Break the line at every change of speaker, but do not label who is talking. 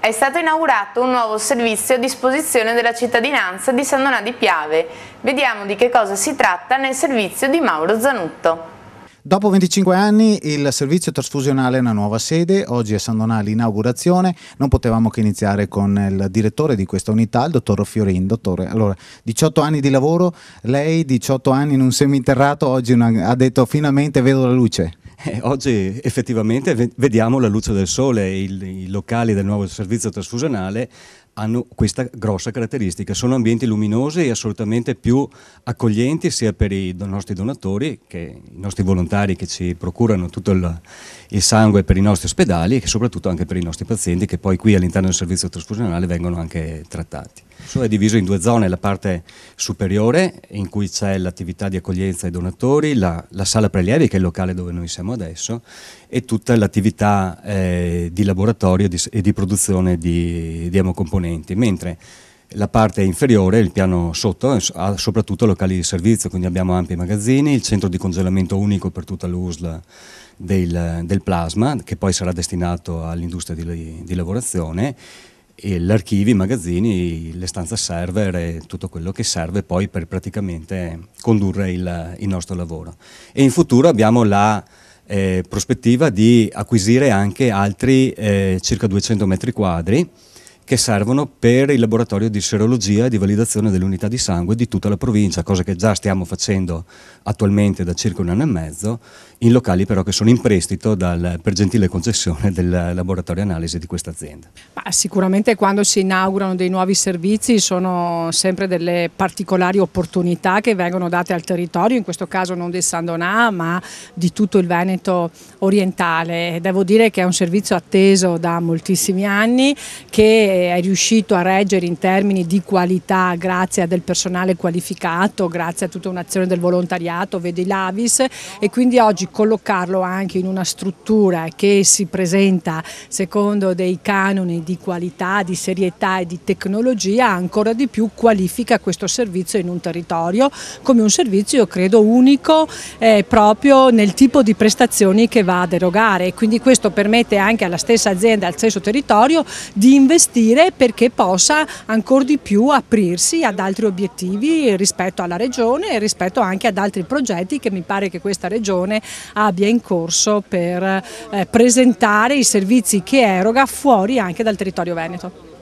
È stato inaugurato un nuovo servizio a disposizione della cittadinanza di San Donà di Piave. Vediamo di che cosa si tratta nel servizio di Mauro Zanutto.
Dopo 25 anni il servizio trasfusionale ha una nuova sede, oggi a San Donà l'inaugurazione, non potevamo che iniziare con il direttore di questa unità, il dottor Fiorin. Dottore, allora 18 anni di lavoro, lei 18 anni in un seminterrato, oggi ha detto finalmente vedo la luce.
Oggi effettivamente vediamo la luce del sole, i locali del nuovo servizio trasfusionale hanno questa grossa caratteristica, sono ambienti luminosi e assolutamente più accoglienti sia per i nostri donatori, che i nostri volontari che ci procurano tutto il sangue per i nostri ospedali, che soprattutto anche per i nostri pazienti che poi qui all'interno del servizio trasfusionale vengono anche trattati. È diviso in due zone, la parte superiore in cui c'è l'attività di accoglienza ai donatori, la sala prelievi che è il locale dove noi siamo adesso e tutta l'attività di laboratorio e di produzione di emocomponenti, mentre la parte inferiore, il piano sotto, ha soprattutto locali di servizio, quindi abbiamo ampi magazzini, il centro di congelamento unico per tutta l'USL del plasma che poi sarà destinato all'industria di lavorazione, gli archivi, i magazzini, le stanze server e tutto quello che serve poi per praticamente condurre il nostro lavoro. E in futuro abbiamo la prospettiva di acquisire anche altri circa 200 metri quadri che servono per il laboratorio di serologia e di validazione delle unità di sangue di tutta la provincia, cosa che già stiamo facendo attualmente da circa un anno e mezzo, in locali però che sono in prestito per gentile concessione del laboratorio analisi di questa azienda.
Sicuramente quando si inaugurano dei nuovi servizi sono sempre delle particolari opportunità che vengono date al territorio, in questo caso non di San Donà ma di tutto il Veneto orientale. Devo dire che è un servizio atteso da moltissimi anni, che è riuscito a reggere in termini di qualità grazie a del personale qualificato, grazie a tutta un'azione del volontariato, vedi l'Avis, e quindi oggi collocarlo anche in una struttura che si presenta secondo dei canoni di qualità, di serietà e di tecnologia ancora di più qualifica questo servizio in un territorio come un servizio, io credo, unico proprio nel tipo di prestazioni che va ad erogare, e quindi questo permette anche alla stessa azienda, al stesso territorio di investire perché possa ancora di più aprirsi ad altri obiettivi rispetto alla regione e rispetto anche ad altri progetti che mi pare che questa regione abbia in corso per presentare i servizi che eroga fuori anche dal territorio veneto.